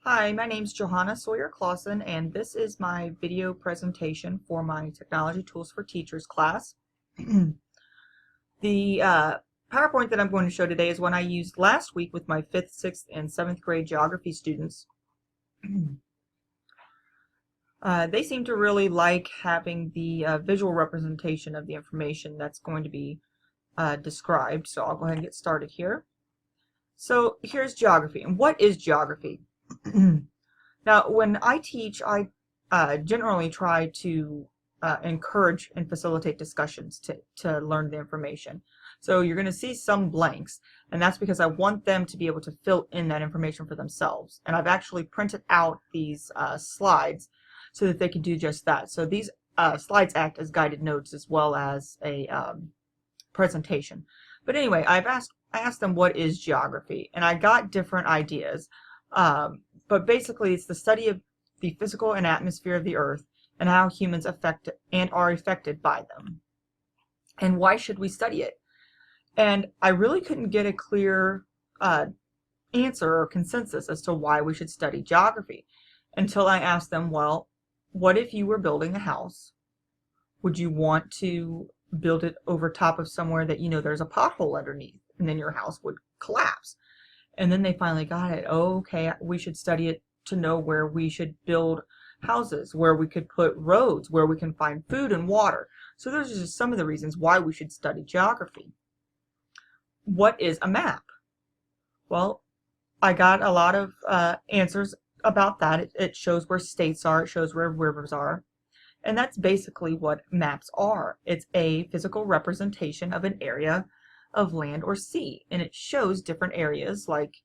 Hi, my name's Johanna Sawyer Clausen, and this is my video presentation for my Technology Tools for Teachers class. The PowerPoint that I'm going to show today is one I used last week with my 5th, 6th, and 7th grade geography students. They seem to really like having the visual representation of the information that's going to be described, so I'll go ahead and get started here. So here's geography. And what is geography? Now, when I teach, I generally try to encourage and facilitate discussions to learn the information. So you're going to see some blanks, and that's because I want them to be able to fill in that information for themselves. And I've actually printed out these slides so that they can do just that. So these slides act as guided notes as well as a presentation. But anyway, I asked them what is geography, and I got different ideas. But basically, it's the study of the physical and atmosphere of the Earth and how humans affect and are affected by them. And why should we study it? And I really couldn't get a clear answer or consensus as to why we should study geography until I asked them, well, what if you were building a house? Would you want to build it over top of somewhere that you know there's a pothole underneath, and then your house would collapse? And then they finally got it. Oh, okay, we should study it to know where we should build houses, where we could put roads, where we can find food and water. So those are just some of the reasons why we should study geography. What is a map? Well, I got a lot of answers about that. It shows where states are, it shows where rivers are. And that's basically what maps are. It's a physical representation of an area of land or sea, and it shows different areas like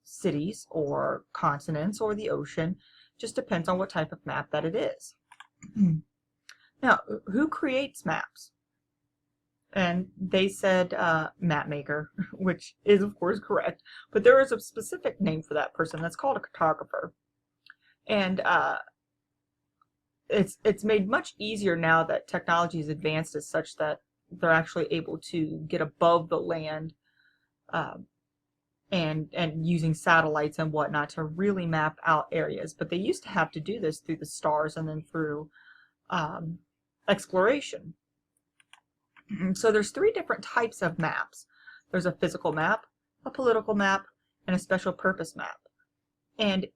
cities or continents or the ocean. Just depends on what type of map that it is. Now, who creates maps? And they said map maker, which is of course correct, but there is a specific name for that person that's called a cartographer. And it's made much easier now that technology is advanced as such that they're actually able to get above the land and using satellites and whatnot to really map out areas. But they used to have to do this through the stars and then through exploration. So there's 3 different types of maps. There's a physical map, a political map, and a special purpose map. And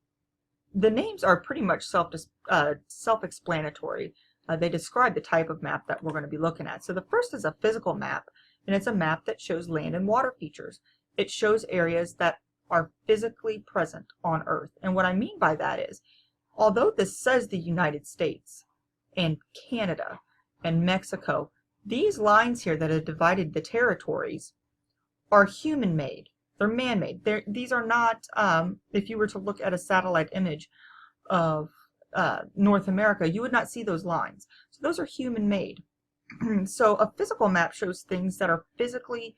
the names are pretty much self-explanatory. They describe the type of map that we're going to be looking at. So the first is a physical map, and it's a map that shows land and water features. It shows areas that are physically present on Earth. And what I mean by that is, although this says the United States and Canada and Mexico, these lines here that have divided the territories are human-made. They're man-made. These are not, if you were to look at a satellite image of North America, you would not see those lines. So those are human-made. So a physical map shows things that are physically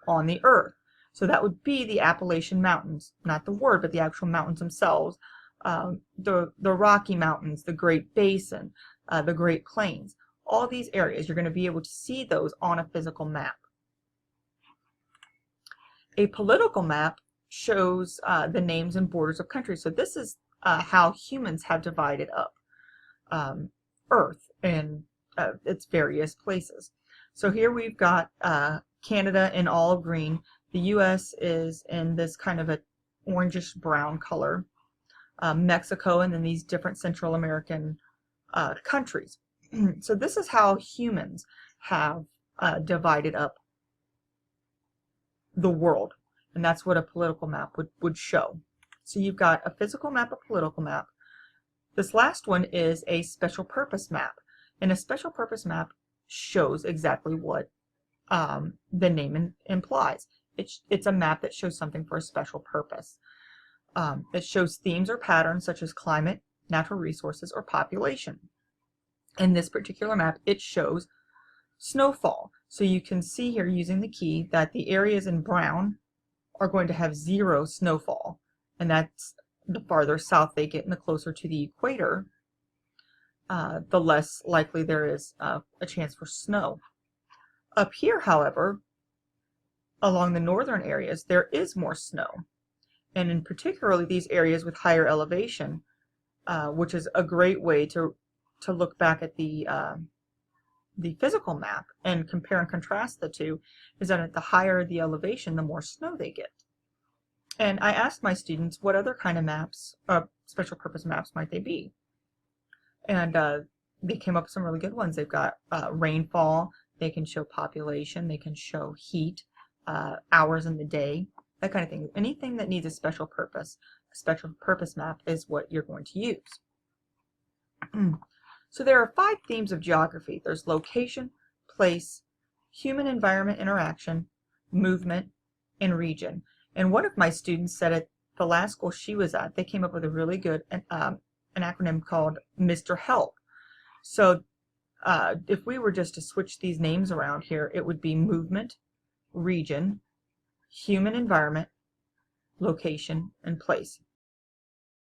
on the Earth. So that would be the Appalachian Mountains, not the word, but the actual mountains themselves, the Rocky Mountains, the Great Basin, the Great Plains. All these areas, you're going to be able to see those on a physical map. A political map shows the names and borders of countries. So this is how humans have divided up Earth and its various places. So here we've got Canada in olive green. The U.S. is in this kind of an orangish brown color. Mexico, and then these different Central American countries. So this is how humans have divided up the world, and that's what a political map would show. So you've got a physical map, a political map. This last one is a special purpose map, and a special purpose map shows exactly what the name implies. It's a map that shows something for a special purpose. It shows themes or patterns such as climate, natural resources, or population. In this particular map, it shows snowfall. So you can see here using the key that the areas in brown are going to have 0 snowfall, and that's the farther south they get and the closer to the equator, the less likely there is a chance for snow. Up here, however, along the northern areas, there is more snow, and in particularly these areas with higher elevation, which is a great way to look back at the physical map and compare and contrast the two, is that at the higher the elevation, the more snow they get. And I asked my students what other kind of maps, special purpose maps, might they be. And they came up with some really good ones. They've got rainfall, they can show population, they can show heat, hours in the day, that kind of thing. Anything that needs a special purpose map is what you're going to use. So there are 5 themes of geography. There's location, place, human environment interaction, movement, and region. And one of my students said at the last school she was at, they came up with a really good an acronym called Mr. Help. So if we were just to switch these names around here, it would be movement, region, human environment, location, and place.